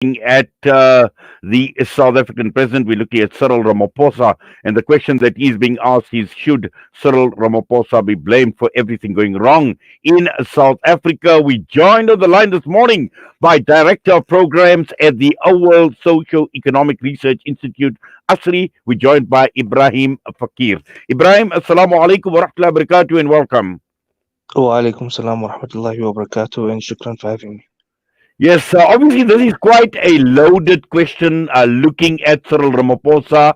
at the South African president. We're looking at Cyril Ramaphosa, and the question that is being asked is: Should Cyril Ramaphosa be blamed for everything going wrong in South Africa? We joined on the line this morning by Director of Programs at the Auwal Socio-Economic Research Institute, ASRI. We're joined by Ebrahim Fakir. Ibrahim, Assalamu alaikum wa rahmatullahi wa barakatuh, and welcome. Wa salam wa rahmatullahi wa barakatuh, and shukran for having me. Yes, obviously, this is quite a loaded question. Looking at Cyril Ramaphosa,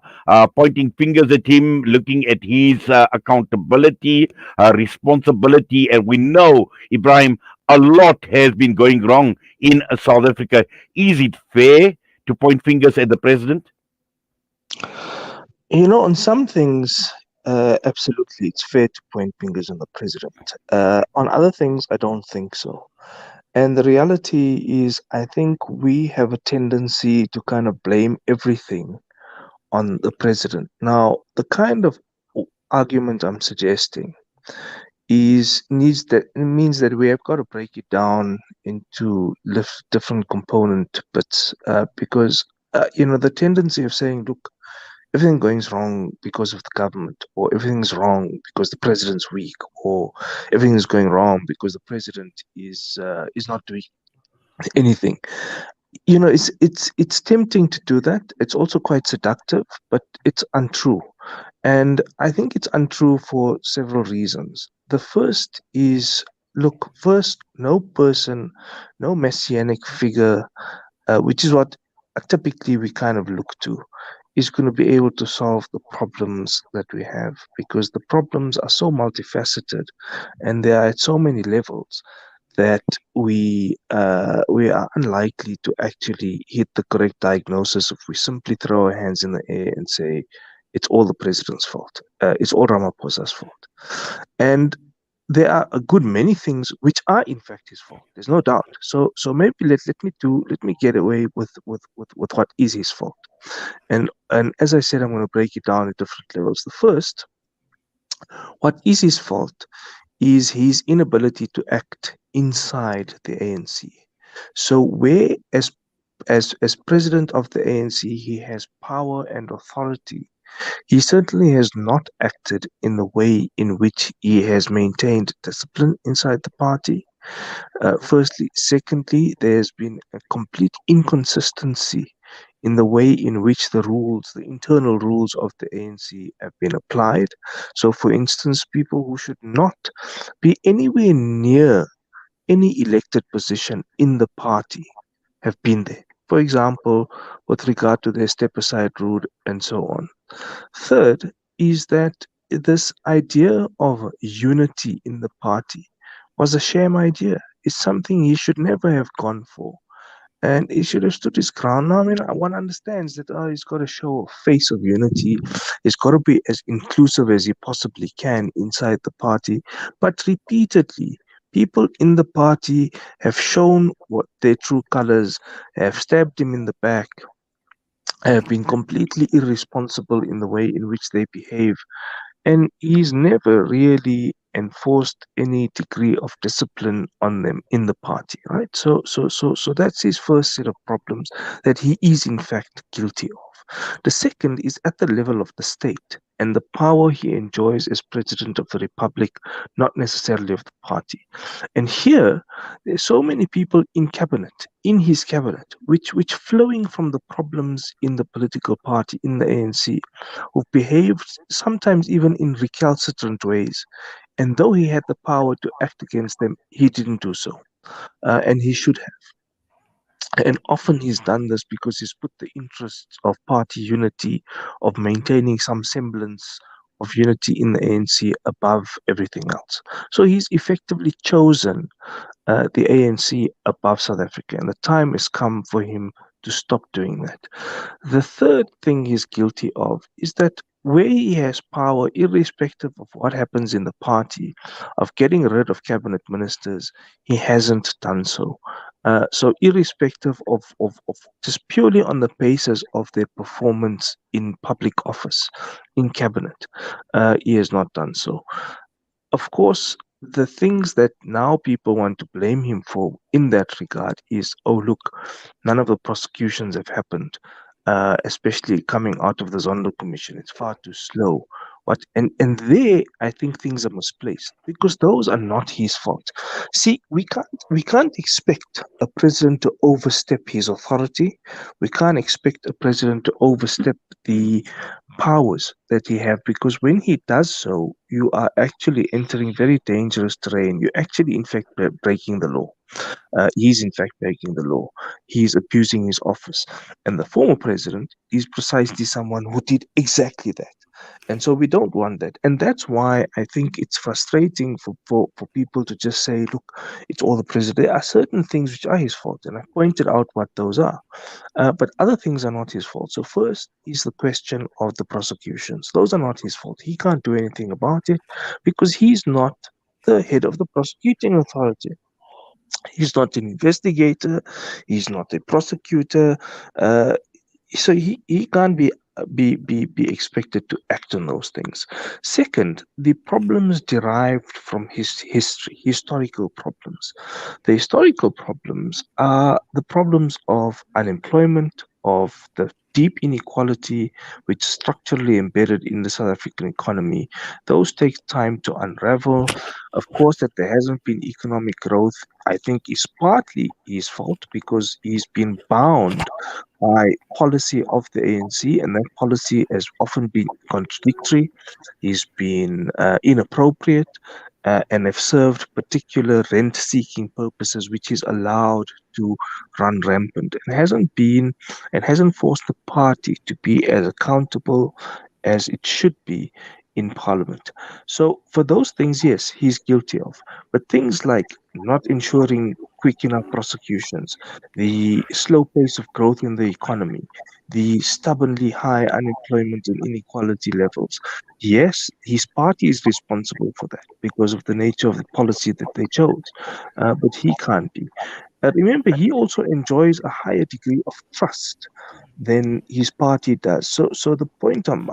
pointing fingers at him, looking at his accountability, responsibility, and we know, Ibrahim, a lot has been going wrong in South Africa. Is it fair to point fingers at the president? On some things, absolutely, it's fair to point fingers on the president. On other things, I don't think so. And the reality is, I think we have a tendency to kind of blame everything on the president. Now, the kind of argument I'm suggesting means that we have got to break it down into different component bits, because the tendency of saying, look, everything goes wrong because of the government, or everything's wrong because the president's weak, or everything is going wrong because the president is not doing anything. It's tempting to do that. It's also quite seductive, but it's untrue. And I think it's untrue for several reasons. The first is, look, first, no person, no messianic figure, which is what typically we kind of look to, is going to be able to solve the problems that we have, because the problems are so multifaceted and they are at so many levels that we are unlikely to actually hit the correct diagnosis if we simply throw our hands in the air and say it's all the president's fault, it's all Ramaphosa's fault. And there are a good many things which are in fact his fault. There's no doubt. So maybe let me get away with what is his fault. And as I said, I'm going to break it down at different levels. The first, what is his fault is his inability to act inside the ANC. So where as president of the ANC he has power and authority, he certainly has not acted in the way in which he has maintained discipline inside the party. Firstly. Secondly, there's been a complete inconsistency in the way in which the internal rules of the ANC have been applied. So, for instance, people who should not be anywhere near any elected position in the party have been there. For example, with regard to their step aside rule and so on. Third is that this idea of unity in the party was a sham idea. It's something he should never have gone for. And he should have stood his ground. Now, I mean, one understands that he's got to show a face of unity. He's got to be as inclusive as he possibly can inside the party. But repeatedly, people in the party have shown what their true colors, have stabbed him in the back, have been completely irresponsible in the way in which they behave, and he's never really enforced any degree of discipline on them in the party, right? So that's his first set of problems that he is in fact guilty of. The second is at the level of the state and the power he enjoys as president of the republic, not necessarily of the party. And here there's so many people in his cabinet, which flowing from the problems in the political party, in the ANC, who behaved sometimes even in recalcitrant ways. And though he had the power to act against them, he didn't do so. And he should have. And often he's done this because he's put the interests of party unity, of maintaining some semblance of unity in the ANC above everything else. So he's effectively chosen the ANC above South Africa, and the time has come for him to stop doing that. The third thing he's guilty of is that where he has power, irrespective of what happens in the party, of getting rid of cabinet ministers, he hasn't done so. So, irrespective of just purely on the basis of their performance in public office, in cabinet, he has not done so. Of course, the things that now people want to blame him for in that regard is, oh, look, none of the prosecutions have happened, especially coming out of the Zondo Commission. It's far too slow. And there, I think things are misplaced because those are not his fault. See, we can't expect a president to overstep his authority. We can't expect a president to overstep the powers that he have, because when he does so, you are actually entering very dangerous terrain. You're actually, in fact, breaking the law. He's in fact breaking the law. He's abusing his office. And the former president is precisely someone who did exactly that. And so we don't want that. And that's why I think it's frustrating for people to just say, look, it's all the president. There are certain things which are his fault. And I pointed out what those are. But other things are not his fault. So first is the question of the prosecutions. Those are not his fault. He can't do anything about it because he's not the head of the prosecuting authority. He's not an investigator. He's not a prosecutor. Uh, so he can't be expected to act on those things. Second, the problems derived from his history, historical problems. The historical problems are the problems of unemployment, of the deep inequality which structurally embedded in the South African economy. Those take time to unravel. Of course, that there hasn't been economic growth, I think, is partly his fault because he's been bound by policy of the ANC, and that policy has often been contradictory. He's been inappropriate, and have served particular rent-seeking purposes, which is allowed to run rampant, and hasn't forced the party to be as accountable as it should be in Parliament. So for those things, yes, he's guilty of. But things like not ensuring quick enough prosecutions, the slow pace of growth in the economy, the stubbornly high unemployment and inequality levels. Yes, his party is responsible for that because of the nature of the policy that they chose, but he can't be. Remember, he also enjoys a higher degree of trust than his party does. So the point I'm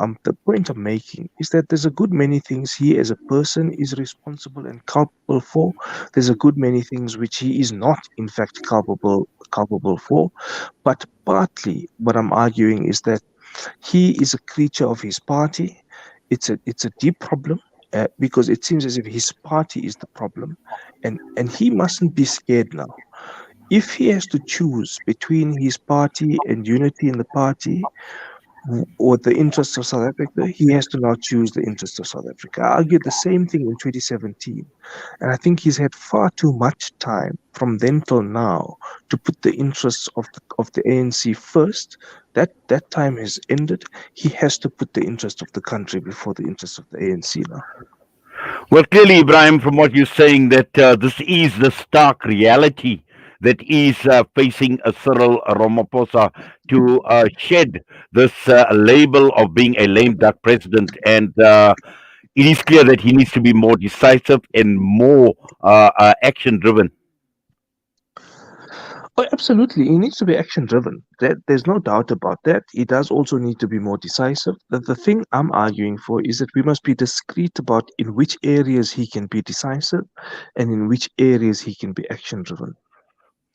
making is that there's a good many things he as a person is responsible and culpable for. There's a good many things which he is not, in fact, culpable for. But partly, what I'm arguing is that he is a creature of his party. It's a deep problem. Because it seems as if his party is the problem, and he mustn't be scared now. If he has to choose between his party and unity in the party or the interests of South Africa, he has to now choose the interests of South Africa. I argued the same thing in 2017. And I think he's had far too much time from then till now to put the interests of the ANC first. That time has ended. He has to put the interest of the country before the interests of the ANC now. Well, clearly, Ibrahim, from what you're saying, that this is the stark reality that is facing Cyril Ramaphosa to shed this label of being a lame duck president. And it is clear that he needs to be more decisive and more action driven. Oh, absolutely. He needs to be action driven. There's no doubt about that. He does also need to be more decisive. The thing I'm arguing for is that we must be discreet about in which areas he can be decisive and in which areas he can be action driven.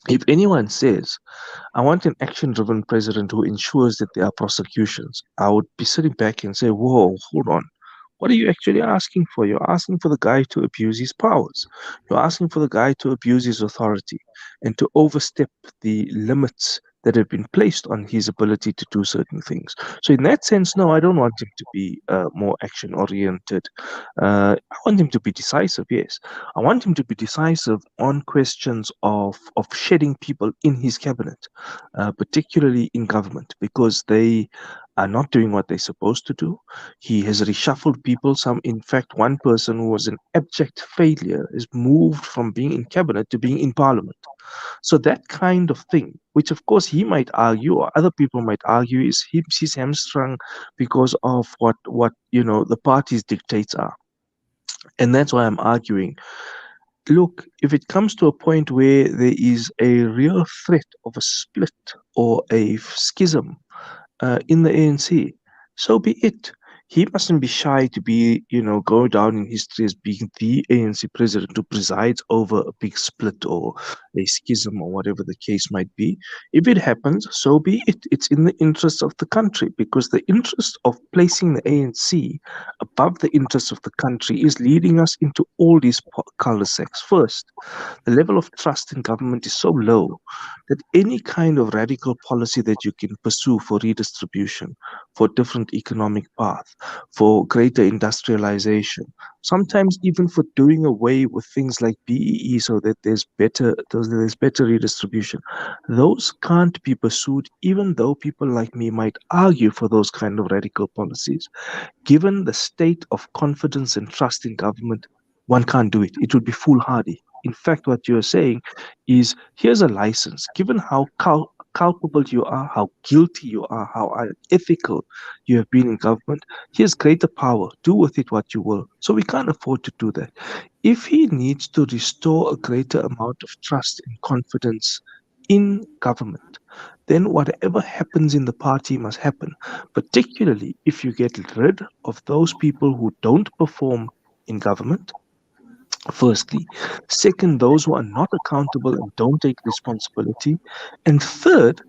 If anyone says, I want an action driven president who ensures that there are prosecutions, I would be sitting back and say, whoa, hold on. What are you actually asking for? You're asking for the guy to abuse his powers. You're asking for the guy to abuse his authority and to overstep the limits that have been placed on his ability to do certain things. So, in that sense, no, I don't want him to be more action oriented. I want him to be decisive, yes. I want him to be decisive on questions of shedding people in his cabinet, particularly in government, because they are not doing what they're supposed to do. He has reshuffled people. In fact, one person who was an abject failure is moved from being in cabinet to being in parliament. So that kind of thing, which of course he might argue, or other people might argue, is he's hamstrung because of what the party's dictates are. And that's why I'm arguing. Look, if it comes to a point where there is a real threat of a split or a schism in the ANC, so be it. He mustn't be shy to be, go down in history as being the ANC president who presides over a big split or a schism or whatever the case might be. If it happens, so be it. It's in the interest of the country, because the interest of placing the ANC above the interest of the country is leading us into all these cul-de-sacs. First, the level of trust in government is so low that any kind of radical policy that you can pursue for redistribution, for different economic path, for greater industrialization, sometimes even for doing away with things like BEE so that there's better redistribution, those can't be pursued, even though people like me might argue for those kind of radical policies. Given the state of confidence and trust in government, one can't do it. It would be foolhardy. In fact, what you're saying is, here's a license. Given how culpable you are, how guilty you are, how unethical you have been in government, here's greater power. Do with it what you will. So we can't afford to do that. If he needs to restore a greater amount of trust and confidence in government, then whatever happens in the party must happen, particularly if you get rid of those people who don't perform in government, firstly. Second, those who are not accountable and don't take responsibility. And third,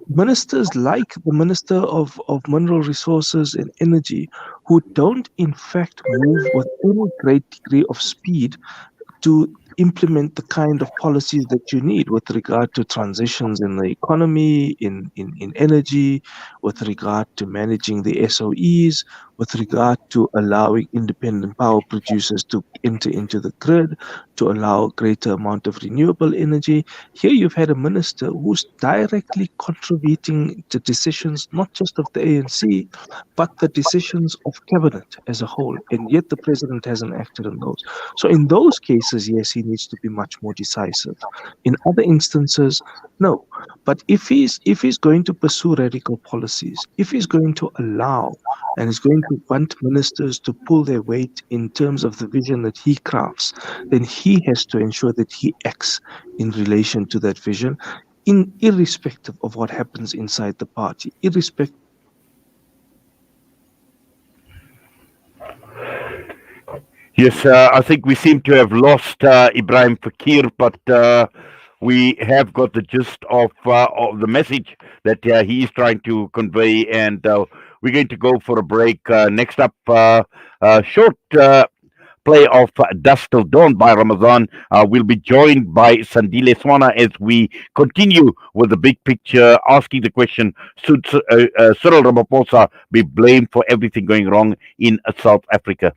ministers like the Minister of Mineral Resources and Energy, who don't in fact move with any great degree of speed to implement the kind of policies that you need with regard to transitions in the economy, in energy, with regard to managing the SOEs, with regard to allowing independent power producers to enter into the grid, to allow a greater amount of renewable energy. Here you've had a minister who's directly contributing the decisions not just of the ANC, but the decisions of cabinet as a whole, and yet the president hasn't acted on those. So in those cases, yes, he needs to be much more decisive. In other instances, no. But if he's going to pursue radical policies, if he's going to allow and is going to want ministers to pull their weight in terms of the vision that he crafts, then he has to ensure that he acts in relation to that vision, irrespective of what happens inside the party, irrespective. Yes, I think we seem to have lost Ebrahim Fakir, but we have got the gist of the message that he is trying to convey, and we're going to go for a break. Next up, short play of Dust Till Dawn by Ramazan. We'll be joined by Sandile Swana as we continue with the big picture, asking the question, should Cyril Ramaphosa be blamed for everything going wrong in South Africa?